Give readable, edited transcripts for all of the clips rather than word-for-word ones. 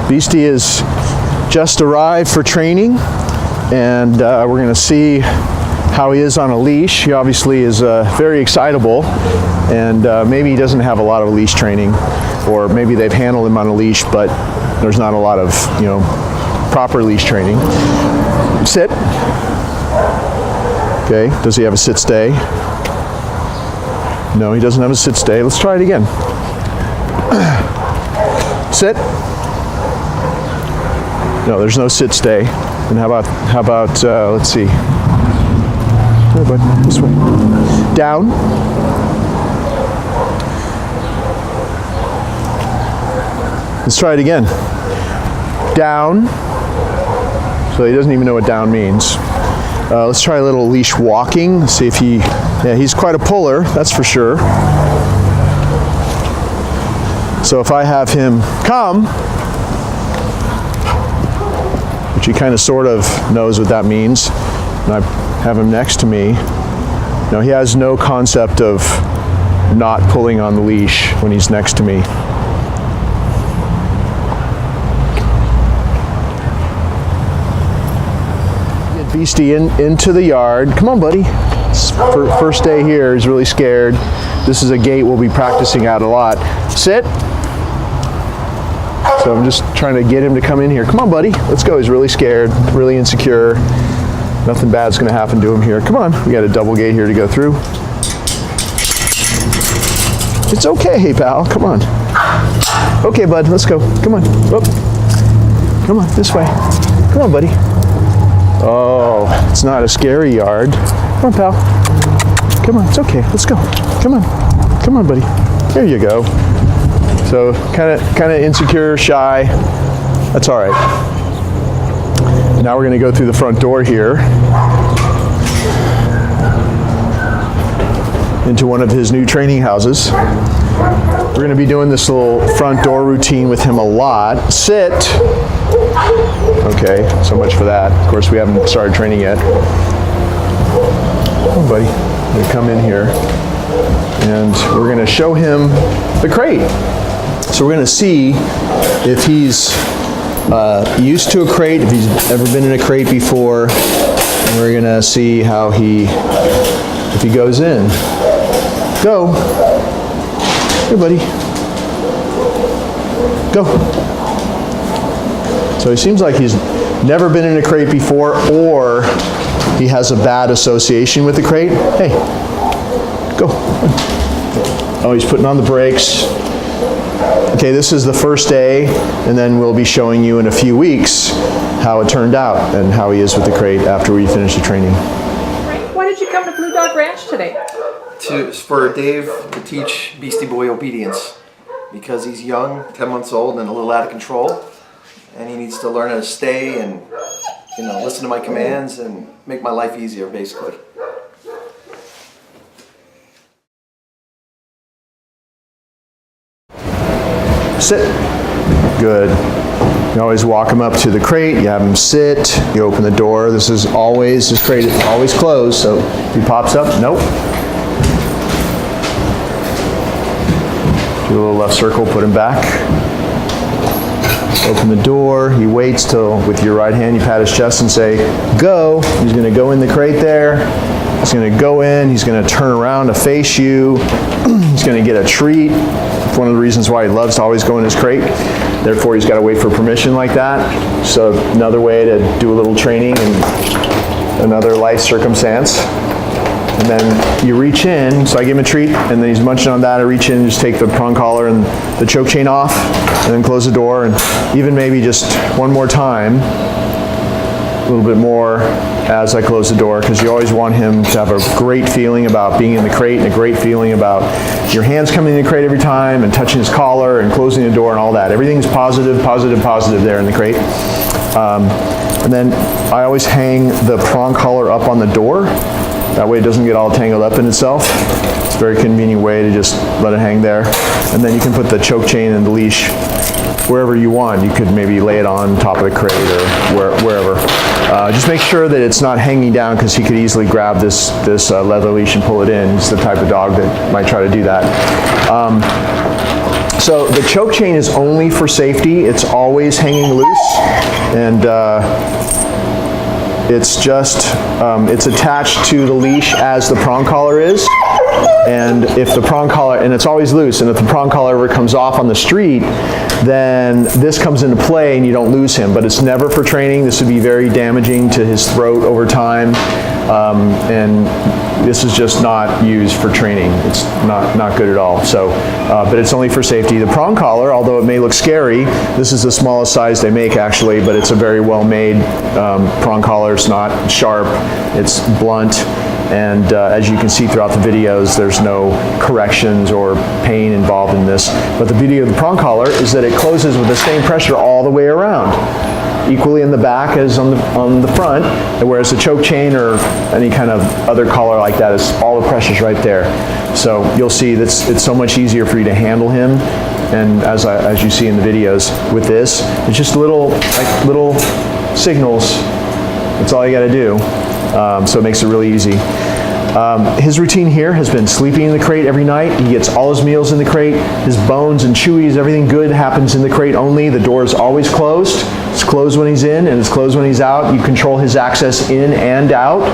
Beastie has just arrived for training, and we're going to see how he is on a leash. He obviously is very excitable, and maybe he doesn't have a lot of leash training, or maybe they've handled him on a leash, but there's not a lot of, proper leash training. Sit. Okay, does he have a sit stay? No, he doesn't have a sit stay. Let's try it again. Sit. No, there's no sit stay. And how about let's see. Here, bud, this way. Down. Let's try it again. Down. So he doesn't even know what down means. Let's try a little leash walking. Let's see if he's quite a puller, that's for sure. So if I have him come, which he kind of sort of knows what that means, and I have him next to me, now he has no concept of not pulling on the leash when he's next to me. Beastie into the yard. Come on, buddy. First day here, he's really scared. This is a gate we'll be practicing at a lot. Sit. So I'm just trying to get him to come in here. Come on, buddy. Let's go. He's really scared, really insecure. Nothing bad's going to happen to him here. Come on. We got a double gate here to go through. It's okay, pal. Come on. Okay, bud. Let's go. Come on. Oh. Come on, this way. Come on, buddy. Oh, it's not a scary yard. Come on, pal. Come on, it's okay. Let's go. Come on. Come on, buddy. There you go. So, kind of insecure, shy. That's all right. Now we're going to go through the front door here into one of his new training houses. We're going to be doing this little front door routine with him a lot. Sit. Okay, so much for that. Of course, we haven't started training yet. Come on, buddy. I'm going to come in here, and we're going to show him the crate. So we're going to see if he's used to a crate, if he's ever been in a crate before. And we're going to see how if he goes in. Go. Here, buddy. Go. So he seems like he's never been in a crate before, or he has a bad association with the crate. Hey, go. Oh, he's putting on the brakes. Okay, this is the first day, and then we'll be showing you in a few weeks how it turned out and how he is with the crate after we finish the training. Why did you come to Blue Dog Ranch today? For Dave to teach Beastie Boy obedience, because he's young, 10 months old, and a little out of control. And he needs to learn how to stay and, listen to my commands and make my life easier, basically. Sit. Good. You always walk him up to the crate, you have him sit, you open the door. This crate is always closed, so if he pops up, nope. Do a little left circle, put him back. Open the door, he waits till, with your right hand, you pat his chest and say, go. He's going to go in the crate there. He's going to go in, he's going to turn around to face you. He's going to get a treat. It's one of the reasons why he loves to always go in his crate. Therefore, he's got to wait for permission like that. So another way to do a little training in another life circumstance. And then you reach in, so I give him a treat, and then he's munching on that. I reach in and just take the prong collar and the choke chain off, and then close the door, and even maybe just one more time, a little bit more as I close the door, because you always want him to have a great feeling about being in the crate and a great feeling about your hands coming in the crate every time and touching his collar and closing the door and all that. Everything's positive, positive, positive there in the crate. And then I always hang the prong collar up on the door. That way it doesn't get all tangled up in itself. It's a very convenient way to just let it hang there. And then you can put the choke chain and the leash wherever you want. You could maybe lay it on top of the crate or wherever. Just make sure that it's not hanging down, because he could easily grab this leather leash and pull it in. He's the type of dog that might try to do that. So the choke chain is only for safety. It's always hanging loose, and it's just, it's attached to the leash as the prong collar is. And if the prong collar, and it's always loose, and if the prong collar ever comes off on the street, then this comes into play and you don't lose him. But it's never for training. This would be very damaging to his throat over time. And this is just not used for training. It's not good at all. So, but it's only for safety. The prong collar, although it may look scary, this is the smallest size they make actually, but it's a very well-made prong collar. It's not sharp, it's blunt. And as you can see throughout the videos, there's no corrections or pain involved in this. But the beauty of the prong collar is that it closes with the same pressure all the way around, equally in the back as on the front, whereas the choke chain or any kind of other collar like that is all the pressure's right there. So you'll see that it's so much easier for you to handle him. And as you see in the videos with this, it's just little signals. That's all you got to do. So it makes it really easy. His routine here has been sleeping in the crate every night. He gets all his meals in the crate. His bones and chewies, everything good happens in the crate only. The door is always closed. It's closed when he's in and it's closed when he's out. You control his access in and out.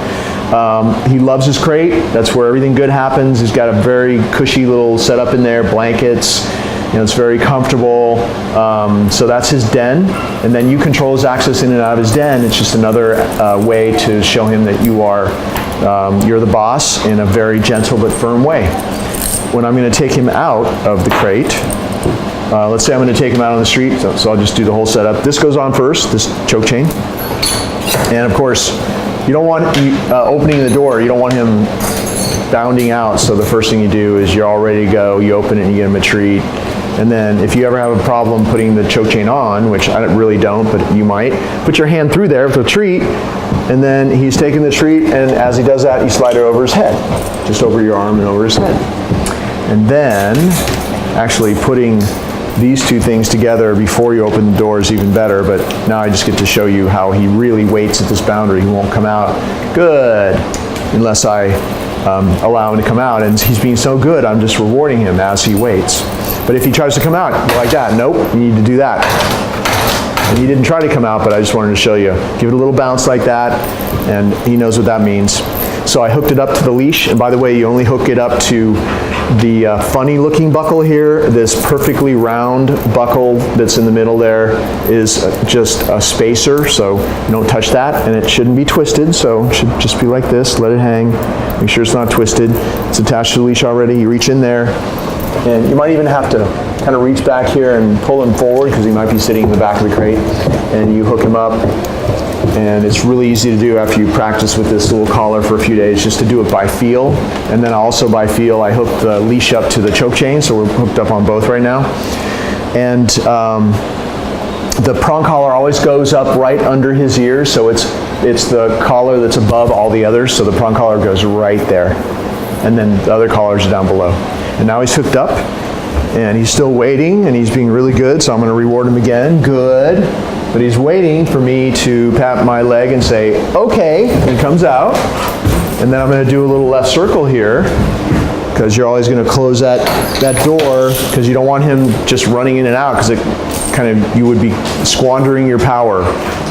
He loves his crate. That's where everything good happens. He's got a very cushy little setup in there, blankets. You know, it's very comfortable. So that's his den. And then you control his access in and out of his den. It's just another way to show him that you're the boss in a very gentle but firm way. When I'm going to take him out of the crate, let's say I'm going to take him out on the street, so I'll just do the whole setup. This goes on first, this choke chain. And of course, you don't want, opening the door, you don't want him bounding out. So the first thing you do is you're all ready to go, you open it and you get him a treat. And then if you ever have a problem putting the choke chain on, which I really don't, but you might, put your hand through there with a treat, and then he's taking the treat, and as he does that, you slide it over his head, just over your arm and over his head. And then actually putting these two things together before you open the door is even better, but now I just get to show you how he really waits at this boundary. He won't come out. Good. Unless I allow him to come out, and he's being so good, I'm just rewarding him as he waits. But if he tries to come out like that, nope, you need to do that. And he didn't try to come out, but I just wanted to show you. Give it a little bounce like that, and he knows what that means. So I hooked it up to the leash, and by the way, you only hook it up to the funny looking buckle here. This perfectly round buckle that's in the middle there is just a spacer, so you don't touch that, and it shouldn't be twisted, so it should just be like this. Let it hang, make sure it's not twisted. It's attached to the leash already. You reach in there, and you might even have to kind of reach back here and pull him forward because he might be sitting in the back of the crate, and you hook him up. And it's really easy to do after you practice with this little collar for a few days, just to do it by feel. And then also by feel, I hooked the leash up to the choke chain, so we're hooked up on both right now. And the prong collar always goes up right under his ears, so it's the collar that's above all the others, so the prong collar goes right there. And then the other collars are down below. And now he's hooked up, and he's still waiting, and he's being really good, so I'm going to reward him again. Good. But he's waiting for me to pat my leg and say, okay, and he comes out. And then I'm going to do a little left circle here, because you're always going to close that door, because you don't want him just running in and out, because it kind of, you would be squandering your power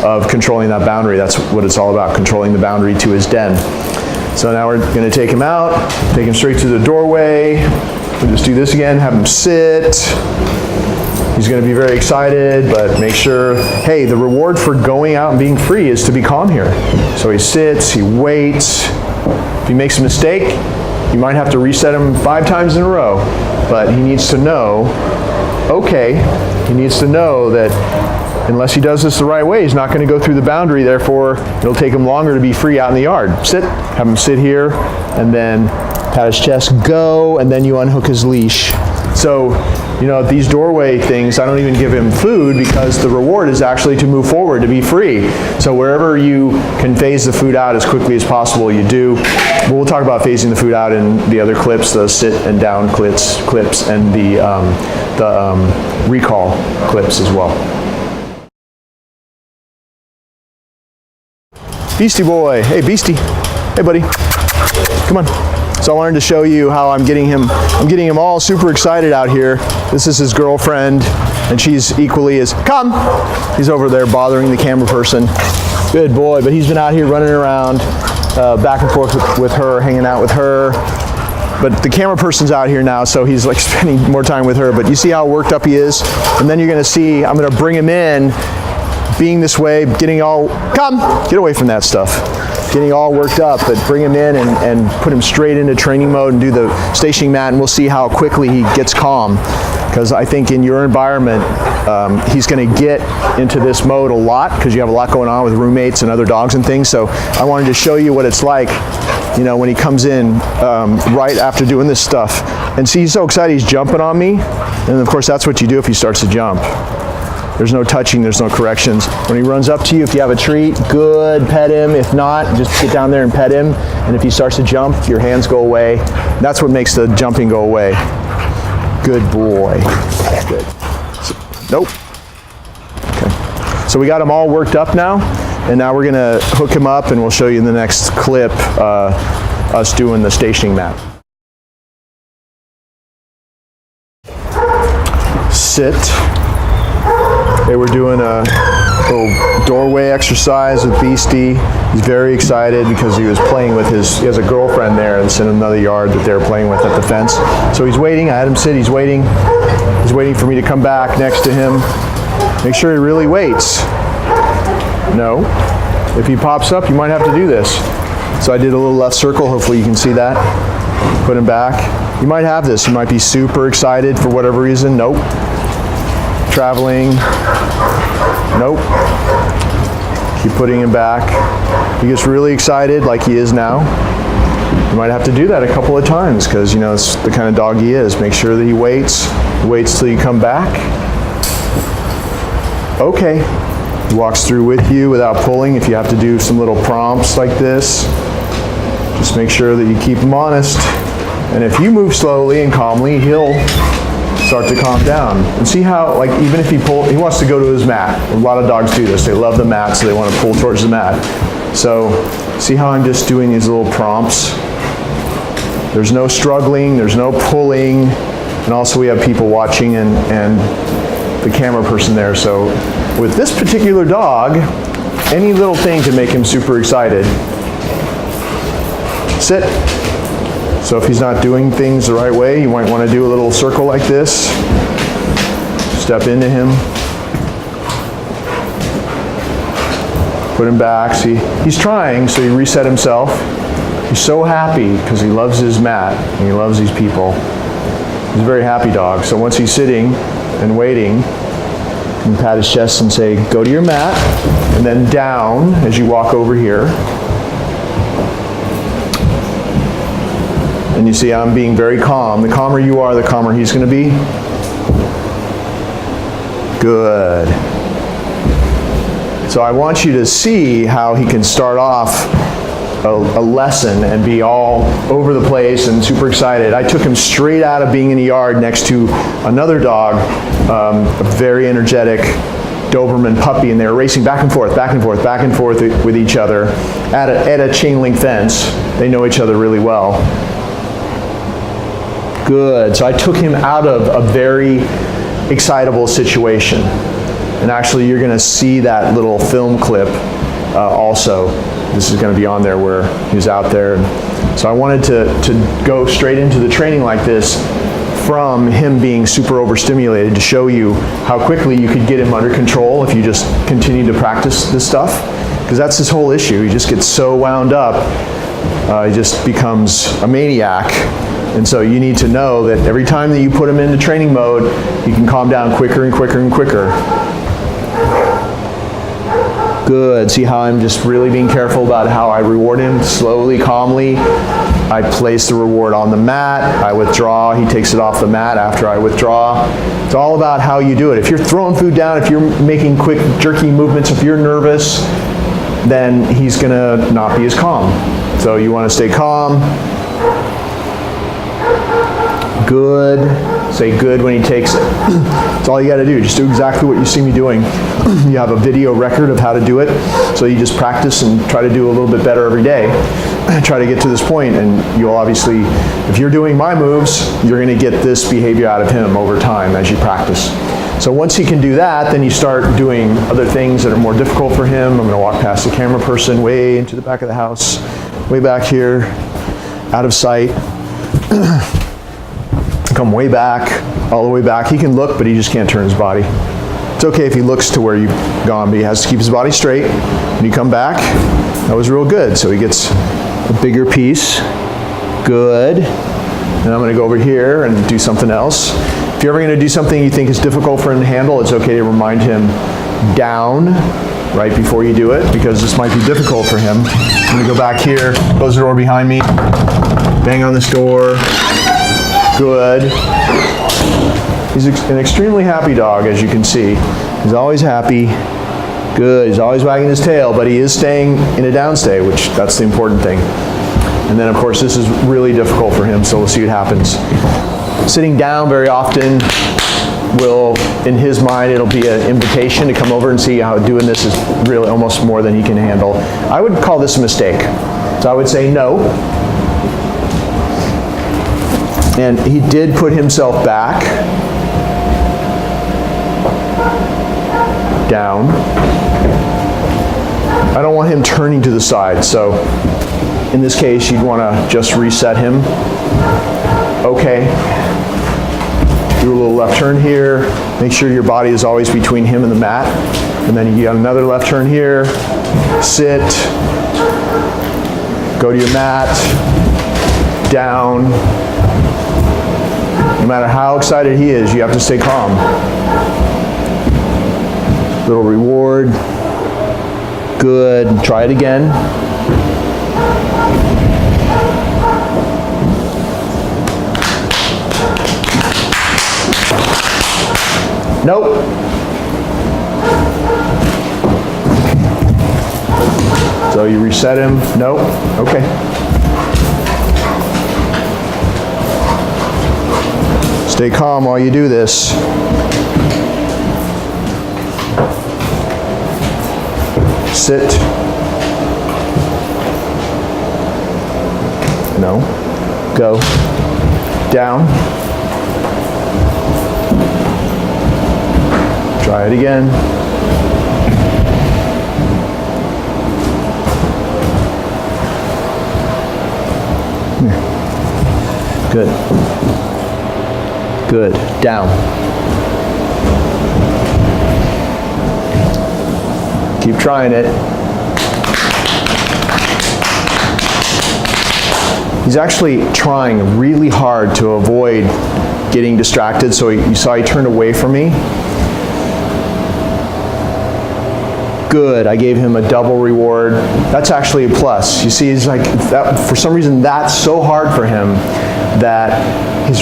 of controlling that boundary. That's what it's all about, controlling the boundary to his den. So now we're going to take him out, take him straight to the doorway. We'll just do this again, have him sit. He's going to be very excited, but make sure, hey, the reward for going out and being free is to be calm here. So he sits, he waits. If he makes a mistake, you might have to reset him 5 times in a row, but he needs to know, okay, he needs to know that unless he does this the right way, he's not going to go through the boundary, therefore it'll take him longer to be free out in the yard. Sit, have him sit here, and then pat his chest, go, and then you unhook his leash. So, you know, these doorway things, I don't even give him food, because the reward is actually to move forward, to be free. So wherever you can phase the food out as quickly as possible, you do. But we'll talk about phasing the food out in the other clips, the sit and down clips and the recall clips as well. Beastie boy. Hey, Beastie. Hey, buddy. Come on. So I wanted to show you how I'm getting him all super excited out here. This is his girlfriend, and she's equally as, come! He's over there bothering the camera person. Good boy, but he's been out here running around back and forth with her, hanging out with her. But the camera person's out here now, so he's like spending more time with her. But you see how worked up he is? And then you're gonna see, I'm gonna bring him in, being this way, getting all, come, get away from that stuff. Getting all worked up, but bring him in and put him straight into training mode and do the stationing mat, and we'll see how quickly he gets calm. Because I think in your environment, he's going to get into this mode a lot because you have a lot going on with roommates and other dogs and things. So I wanted to show you what it's like, you know, when he comes in right after doing this stuff. And see, he's so excited, he's jumping on me. And of course, that's what you do if he starts to jump. There's no touching, there's no corrections. When he runs up to you, if you have a treat, good, pet him. If not, just get down there and pet him. And if he starts to jump, your hands go away. That's what makes the jumping go away. Good boy. Good. Nope. Okay. So we got him all worked up now, and now we're gonna hook him up, and we'll show you in the next clip us doing the stationing mat. Sit. They were doing a little doorway exercise with Beastie. He's very excited because he was playing with he has a girlfriend there that's in another yard that they're playing with at the fence. So he's waiting, I had him sit, he's waiting for me to come back next to him. Make sure he really waits. No. If he pops up, you might have to do this. So I did a little left circle, hopefully you can see that. Put him back. You might have this, you might be super excited for whatever reason. Nope. Traveling. Nope. Keep putting him back. He gets really excited like he is now. You might have to do that a couple of times because, you know, it's the kind of dog he is. Make sure that he waits till you come back. Okay. He walks through with you without pulling. If you have to do some little prompts like this, just make sure that you keep him honest. And if you move slowly and calmly, he'll start to calm down. And see how, like, even if he wants to go to his mat. A lot of dogs do this. They love the mat, so they want to pull towards the mat. So see how I'm just doing these little prompts? There's no struggling, there's no pulling, and also we have people watching and the camera person there. So with this particular dog, any little thing can make him super excited. Sit. So if he's not doing things the right way, you might want to do a little circle like this. Step into him. Put him back. See, he's trying, so he reset himself. He's so happy because he loves his mat and he loves these people. He's a very happy dog. So once he's sitting and waiting, you can pat his chest and say, go to your mat, and then down as you walk over here. And you see I'm being very calm. The calmer you are, the calmer he's going to be. Good. So I want you to see how he can start off a lesson and be all over the place and super excited. I took him straight out of being in the yard next to another dog, a very energetic Doberman puppy, and they were racing back and forth, back and forth, back and forth with each other at a chain link fence. They know each other really well. Good. So I took him out of a very excitable situation. And actually you're going to see that little film clip also. This is going to be on there where he was out there. So I wanted to go straight into the training like this from him being super overstimulated to show you how quickly you could get him under control if you just continue to practice this stuff. Because that's his whole issue. He just gets so wound up, he just becomes a maniac. And so you need to know that every time that you put him into training mode, you can calm down quicker and quicker and quicker. Good. See how I'm just really being careful about how I reward him slowly, calmly. I place the reward on the mat. I withdraw. He takes it off the mat after I withdraw. It's all about how you do it. If you're throwing food down, if you're making quick, jerky movements, if you're nervous, then he's going to not be as calm. So you want to stay calm. Good. Say good when he takes it. That's all you got to do. Just do exactly what you see me doing. You have a video record of how to do it, so you just practice and try to do a little bit better every day. Try to get to this point, and you'll obviously, if you're doing my moves, you're going to get this behavior out of him over time as you practice. So once he can do that, then you start doing other things that are more difficult for him. I'm going to walk past the camera person way into the back of the house, way back here, out of sight. Come way back, all the way back. He can look, but he just can't turn his body. It's okay if he looks to where you've gone, but he has to keep his body straight. When you come back, that was real good. So he gets a bigger piece. Good. And I'm going to go over here and do something else. If you're ever going to do something you think is difficult for him to handle, it's okay to remind him down right before you do it, because this might be difficult for him. I'm going to go back here, close the door behind me, bang on this door. Good. He's an extremely happy dog, as you can see. He's always happy. Good. He's always wagging his tail, but he is staying in a downstay, which that's the important thing. And then, of course, this is really difficult for him, so we'll see what happens. Sitting down very often will, in his mind, it'll be an invitation to come over and see how doing this is really almost more than he can handle. I would call this a mistake. So I would say no. And he did put himself back, down. I don't want him turning to the side, so in this case you'd want to just reset him. Okay. Do a little left turn here. Make sure your body is always between him and the mat. And then you get another left turn here. Sit. Go to your mat. Down. No matter how excited he is, you have to stay calm. Little reward. Good. Try it again. Nope. So you reset him. Nope. Okay. Stay calm while you do this. Sit. No. Go. Down. Try it again. Here. Good. Good. Down. Keep trying it. He's actually trying really hard to avoid getting distracted, so you saw he turned away from me. Good. I gave him a double reward. That's actually a plus. You see, he's like, that, for some reason, that's so hard for him that he's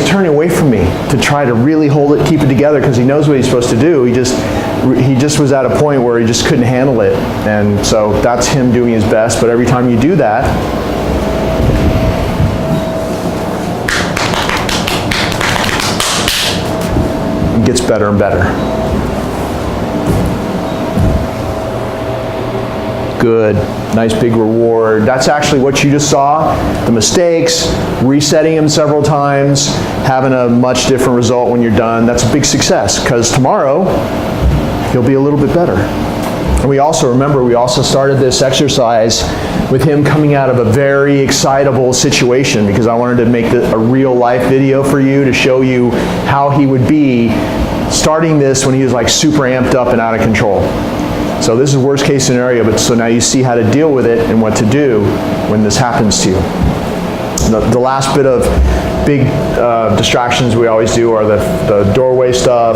turning away from me to try to really hold it, keep it together, because he knows what he's supposed to do. He just was at a point where he just couldn't handle it. And so that's him doing his best. But every time you do that, it gets better and better. Good. Nice big reward. That's actually what you just saw. The mistakes, resetting him several times, having a much different result when you're done. That's a big success, because tomorrow he'll be a little bit better. And we also started this exercise with him coming out of a very excitable situation, because I wanted to make a real life video for you to show you how he would be starting this when he was like super amped up and out of control. So this is worst case scenario, but so now you see how to deal with it and what to do when this happens to you. The last bit of big distractions we always do are the doorway stuff,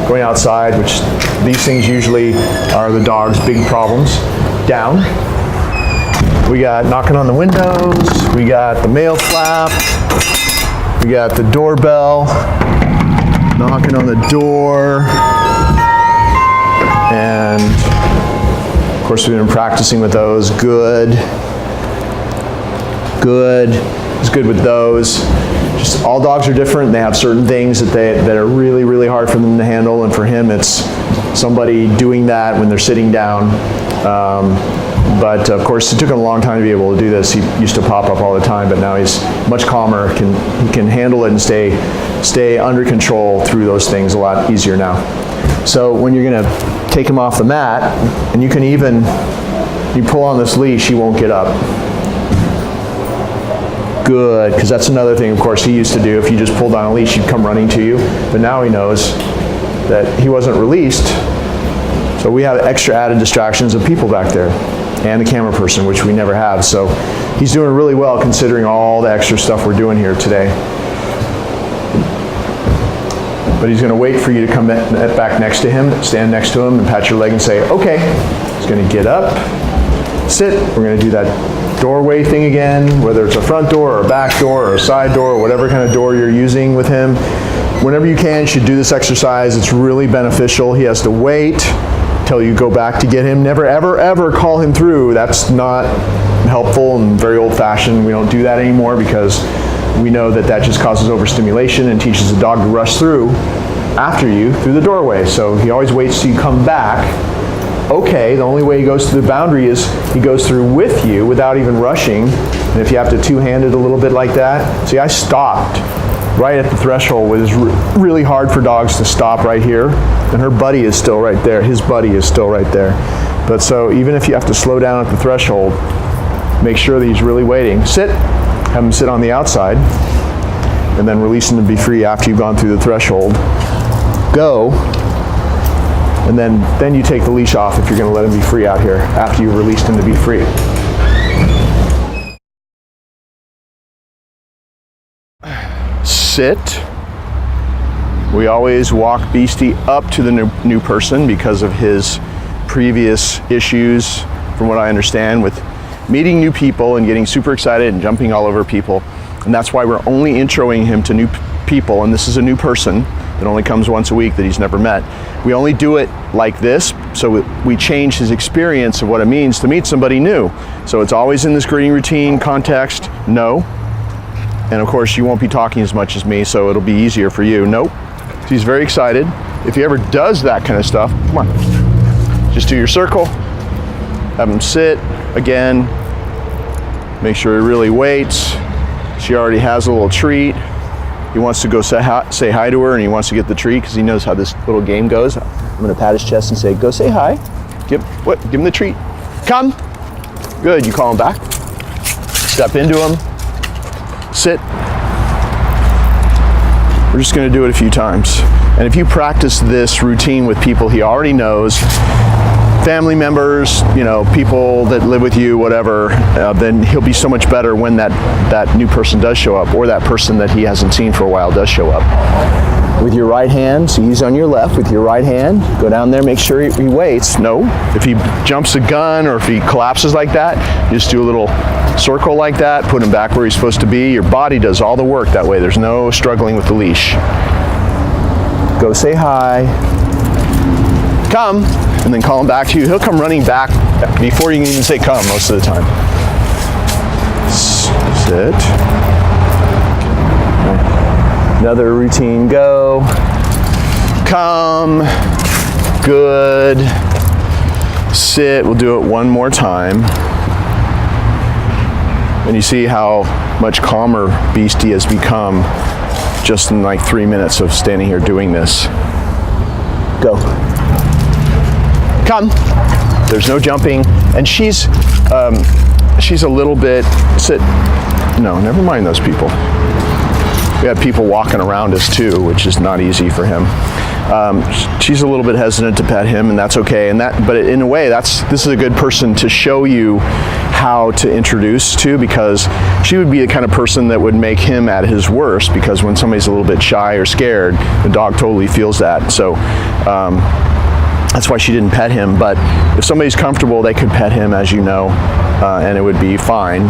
going outside, which these things usually are the dog's big problems. Down. We got knocking on the windows, we got the mail flap, we got the doorbell, knocking on the door, and of course we've been practicing with those. Good. Good. It's good with those. just all dogs are different. They have certain things that are really, really hard for them to handle, and for him it's somebody doing that when they're sitting down. But of course it took him a long time to be able to do this. He used to pop up all the time, but now he's much calmer, he can handle it and stay under control through those things a lot easier now. So when you're gonna take him off the mat, and you pull on this leash, he won't get up. Good, because that's another thing, of course, he used to do. If you just pulled on a leash, he'd come running to you. But now he knows that he wasn't released. So we have extra added distractions of people back there and the camera person, which we never have. So he's doing really well considering all the extra stuff we're doing here today. But he's going to wait for you to come back next to him, stand next to him, and pat your leg and say, okay. He's going to get up, sit. We're going to do that doorway thing again, whether it's a front door or a back door or a side door or whatever kind of door you're using with him. Whenever you can, you should do this exercise. It's really beneficial. He has to wait till you go back to get him. Never, ever, ever call him through. That's not helpful and very old-fashioned. We don't do that anymore because we know that just causes overstimulation and teaches the dog to rush through after you through the doorway. So he always waits till you come back. Okay, the only way he goes through the boundary is he goes through with you without even rushing. And if you have to two-hand it a little bit like that. See, I stopped right at the threshold. It was really hard for dogs to stop right here. And her buddy is still right there. His buddy is still right there. But so even if you have to slow down at the threshold, make sure that he's really waiting. Sit, have him sit on the outside, and then release him to be free after you've gone through the threshold. Go. And then you take the leash off if you're going to let him be free out here after you've released him to be free. Sit. We always walk Beastie up to the new person because of his previous issues, from what I understand, with meeting new people and getting super excited and jumping all over people. And that's why we're only introing him to new people, and this is a new person that only comes once a week that he's never met. We only do it like this, so we change his experience of what it means to meet somebody new. So it's always in this greeting routine context, no. And of course you won't be talking as much as me, so it'll be easier for you, nope. So he's very excited. If he ever does that kind of stuff, come on. Just do your circle, have him sit again, make sure he really waits. She already has a little treat. He wants to go say hi to her, and he wants to get the treat because he knows how this little game goes. I'm going to pat his chest and say, go say hi. Give him the treat. Come. Good, you call him back. Step into him. Sit. We're just going to do it a few times. And if you practice this routine with people he already knows, family members, people that live with you, whatever, then he'll be so much better when that new person does show up, or that person that he hasn't seen for a while does show up. With your right hand, so he's on your left, with your right hand, go down there, make sure he waits. No, if he jumps a gun or if he collapses like that, you just do a little circle like that, put him back where he's supposed to be. Your body does all the work that way. There's no struggling with the leash. Go say hi. Come. And then call him back to you. He'll come running back before you can even say come most of the time. Sit. Another routine, go. Come. Good. Sit. We'll do it one more time. And you see how much calmer Beastie has become just in like 3 minutes of standing here doing this. Go. Come. There's no jumping, and she's a little bit sit. No, never mind those people. We have people walking around us too, which is not easy for him. She's a little bit hesitant to pet him, and that's okay. But in a way, this is a good person to show you how to introduce to, because she would be the kind of person that would make him at his worst, because when somebody's a little bit shy or scared, the dog totally feels that. So. That's why she didn't pet him, but if somebody's comfortable, they could pet him, as you know, and it would be fine.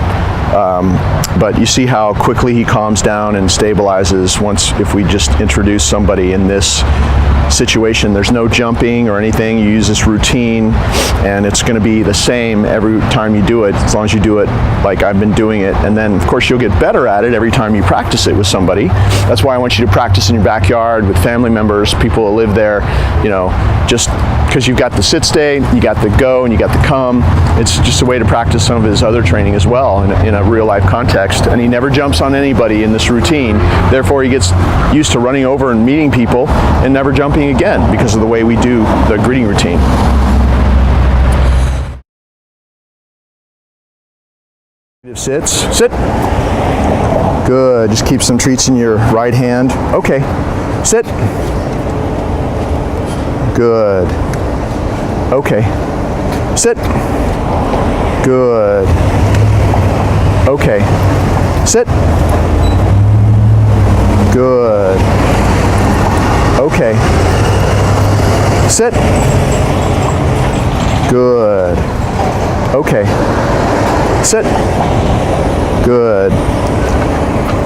But you see how quickly he calms down and stabilizes if we just introduce somebody in this situation. There's no jumping or anything. You use this routine, and it's going to be the same every time you do it, as long as you do it like I've been doing it. And then, of course, you'll get better at it every time you practice it with somebody. That's why I want you to practice in your backyard with family members, people who live there, just because you've got the sit stay, you got the go, and you got the come. It's just a way to practice some of his other training as well in a real life context. And he never jumps on anybody in this routine. Therefore, he gets used to running over and meeting people and never jumping again because of the way we do the greeting routine. Sits. Sit. Good. Just keep some treats in your right hand. Okay. Sit. Good. Okay. Sit. Good. Okay. Sit. Good. Okay. Sit. Good. Okay. Sit. Good.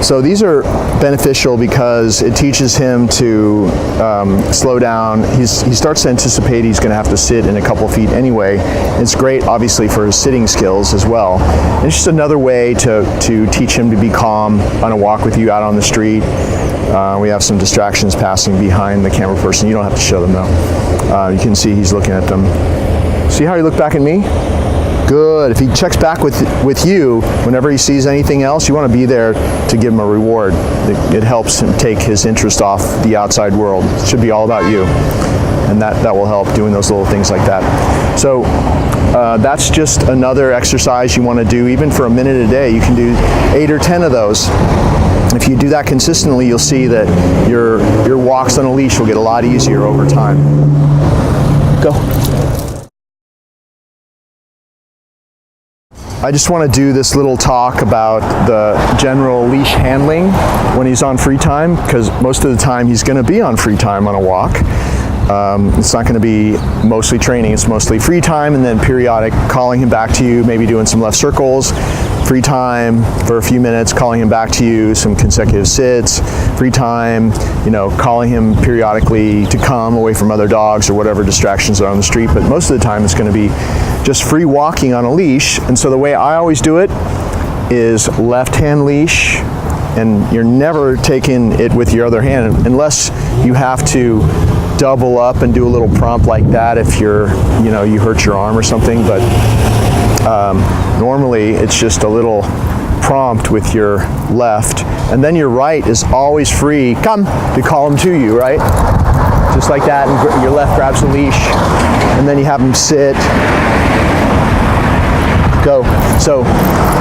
So these are beneficial because it teaches him to slow down. He starts to anticipate he's going to have to sit in a couple feet anyway. It's great, obviously, for his sitting skills as well. And it's just another way to teach him to be calm on a walk with you out on the street. We have some distractions passing behind the camera person. You don't have to show them though. You can see he's looking at them. See how he looked back at me? Good. If he checks back with you, whenever he sees anything else, you want to be there to give him a reward. It helps him take his interest off the outside world. It should be all about you. And that will help, doing those little things like that. So that's just another exercise you want to do. Even for a minute a day, you can do 8 or 10 of those. If you do that consistently, you'll see that your walks on a leash will get a lot easier over time. Go. I just want to do this little talk about the general leash handling when he's on free time, because most of the time he's going to be on free time on a walk. It's not going to be mostly training, it's mostly free time and then periodic calling him back to you, maybe doing some left circles, free time for a few minutes, calling him back to you, some consecutive sits, free time, calling him periodically to come away from other dogs or whatever distractions are on the street. But most of the time it's going to be just free walking on a leash. And so the way I always do it is left hand leash, and you're never taking it with your other hand unless you have to double up and do a little prompt like that if you hurt your arm or something. But normally it's just a little prompt with your left, and then your right is always free, come, to call him to you, right? Just like that, and your left grabs the leash, and then you have him sit, go. So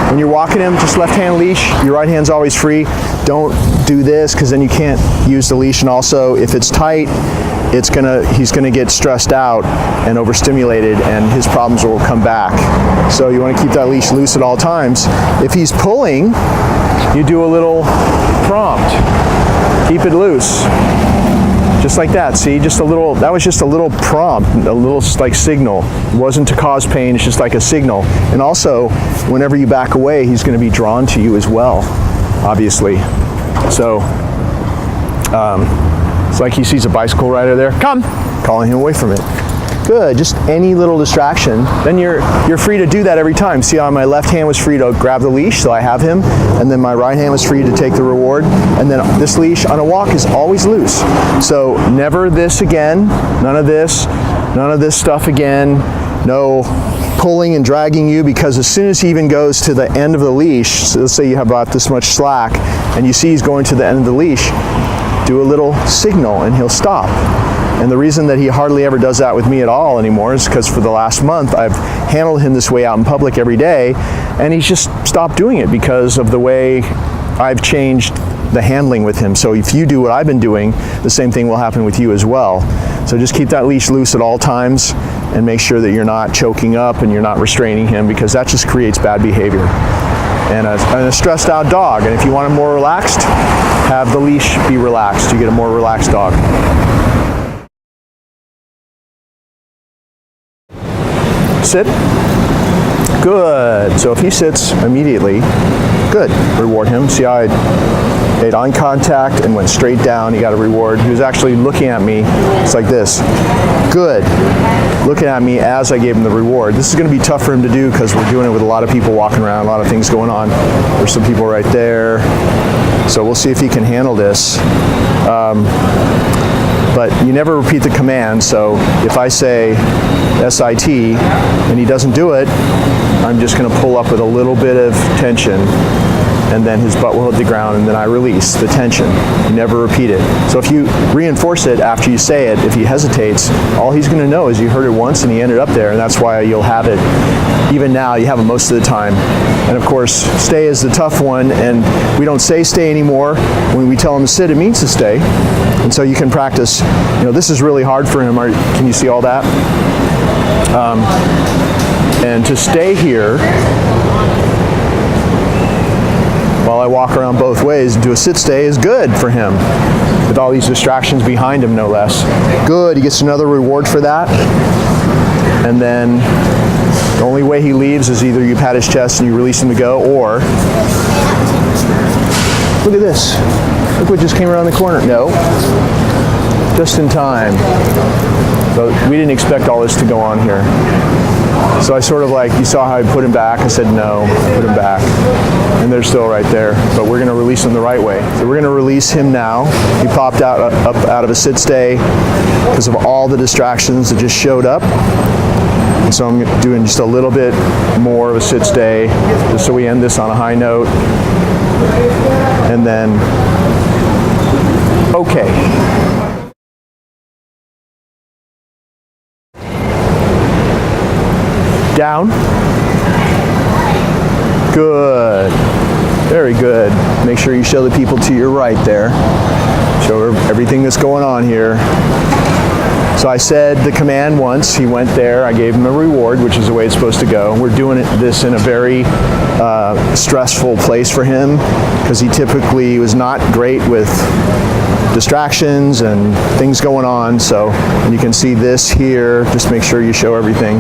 when you're walking him, just left hand leash, your right hand's always free. Don't do this, because then you can't use the leash, and also if it's tight, he's gonna get stressed out and overstimulated, and his problems will come back. So you want to keep that leash loose at all times. If he's pulling, you do a little prompt. Keep it loose. Just like that, see, that was just a little prompt, a little like signal. It wasn't to cause pain, it's just like a signal. And also, whenever you back away, he's gonna be drawn to you as well, obviously. So, it's like he sees a bicycle rider there, come, calling him away from it. Good, just any little distraction. Then you're free to do that every time. See how my left hand was free to grab the leash, so I have him, and then my right hand was free to take the reward, and then this leash on a walk is always loose. So never this again, none of this stuff again, no pulling and dragging you, because as soon as he even goes to the end of the leash, so let's say you have about this much slack, and you see he's going to the end of the leash, do a little signal and he'll stop. And the reason that he hardly ever does that with me at all anymore is because for the last month I've handled him this way out in public every day, and he's just stopped doing it because of the way I've changed the handling with him. So if you do what I've been doing, the same thing will happen with you as well. So just keep that leash loose at all times and make sure that you're not choking up and you're not restraining him, because that just creates bad behavior. And a stressed out dog, and if you want him more relaxed, have the leash be relaxed. You get a more relaxed dog. Sit. Good. So if he sits immediately, good. Reward him. See how I made eye contact and went straight down. He got a reward. He was actually looking at me. It's like this. Good. Looking at me as I gave him the reward. This is going to be tough for him to do because we're doing it with a lot of people walking around, a lot of things going on. There's some people right there. So we'll see if he can handle this. But you never repeat the command, so if I say SIT and he doesn't do it, I'm just going to pull up with a little bit of tension, and then his butt will hit the ground, and then I release the tension. You never repeat it. So if you reinforce it after you say it, if he hesitates, all he's going to know is you heard it once and he ended up there, and that's why you'll have it. Even now, you have it most of the time. And of course, stay is the tough one, and we don't say stay anymore. When we tell him to sit, it means to stay. And so you can practice. You know, this is really hard for him. Can you see all that? And to stay here, while I walk around both ways and do a sit-stay is good for him, with all these distractions behind him, no less. Good, he gets another reward for that. And then the only way he leaves is either you pat his chest and you release him to go, or, look at this. Look what just came around the corner. No, just in time. So we didn't expect all this to go on here. So I sort of like, you saw how I put him back. I said no, put him back. And they're still right there. But we're going to release him the right way. So we're going to release him now. He popped up out of a sit-stay because of all the distractions that just showed up. And so I'm doing just a little bit more of a sit-stay, just so we end this on a high note. And then, okay. Down. Good. Very good. Make sure you show the people to your right there. Show everything that's going on here. So I said the command once. He went there. I gave him a reward, which is the way it's supposed to go. We're doing this in a very stressful place for him because he typically was not great with distractions and things going on. So and you can see this here. Just make sure you show everything.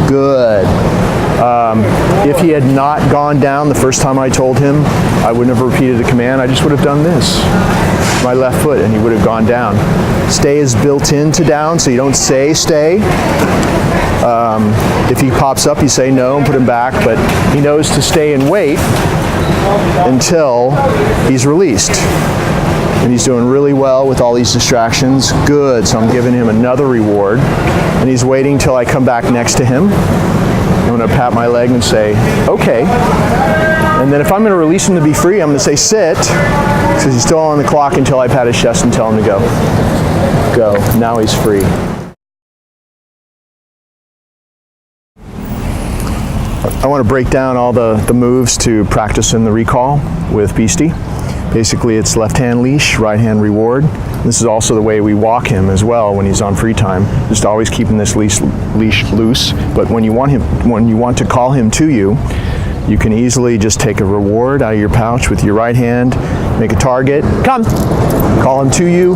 Good. If he had not gone down the first time I told him, I would never repeated the command. I just would have done this, my left foot, and he would have gone down. Stay is built into down, so you don't say stay. If he pops up, you say no and put him back, but he knows to stay and wait until he's released. And he's doing really well with all these distractions. Good, so I'm giving him another reward. And he's waiting till I come back next to him. I'm going to pat my leg and say, okay. And then if I'm going to release him to be free, I'm going to say sit, because he's still on the clock until I pat his chest and tell him to go. Go. Now he's free. I want to break down all the moves to practice in the recall with Beastie. Basically, it's left hand leash, right hand reward. This is also the way we walk him as well when he's on free time. Just always keeping this leash loose. But when you want to call him to you, you can easily just take a reward out of your pouch with your right hand, make a target, come, call him to you.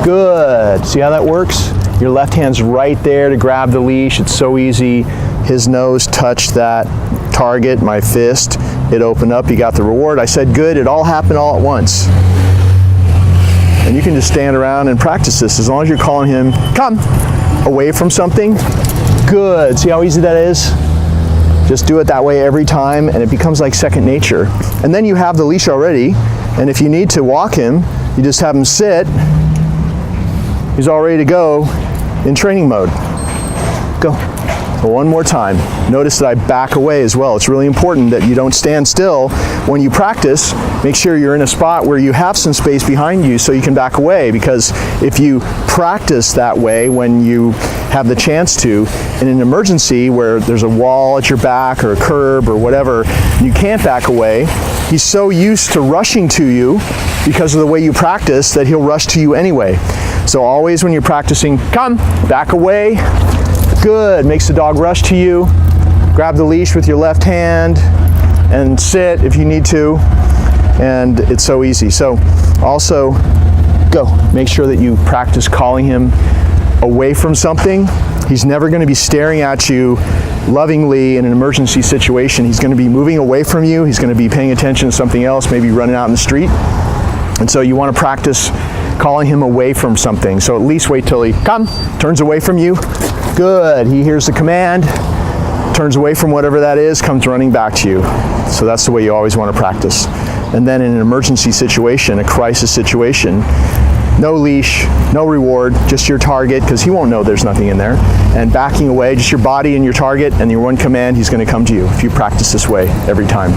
Good. See how that works? Your left hand's right there to grab the leash. It's so easy. His nose touched that target, my fist. It opened up, you got the reward. I said good, it all happened all at once. And you can just stand around and practice this as long as you're calling him, come, away from something. Good, see how easy that is? Just do it that way every time and it becomes like second nature. And then you have the leash already, and if you need to walk him, you just have him sit. He's all ready to go in training mode. Go. One more time. Notice that I back away as well. It's really important that you don't stand still when you practice. Make sure you're in a spot where you have some space behind you so you can back away, because if you practice that way when you have the chance to, in an emergency where there's a wall at your back or a curb or whatever, you can't back away. He's so used to rushing to you because of the way you practice that he'll rush to you anyway. So always when you're practicing, come, back away. Good, makes the dog rush to you. Grab the leash with your left hand and sit if you need to. And it's so easy. So also, go. Make sure that you practice calling him away from something He's never going to be staring at you lovingly in an emergency situation. He's going to be moving away from you. He's going to be paying attention to something else, maybe running out in the street. And so you want to practice calling him away from something. So at least wait till he turns away from you. Good. He hears the command, turns away from whatever that is, comes running back to you. So that's the way you always want to practice. And then in an emergency situation, a crisis situation, no leash, no reward, just your target, because he won't know there's nothing in there. And backing away, just your body and your target and your one command, he's going to come to you if you practice this way every time.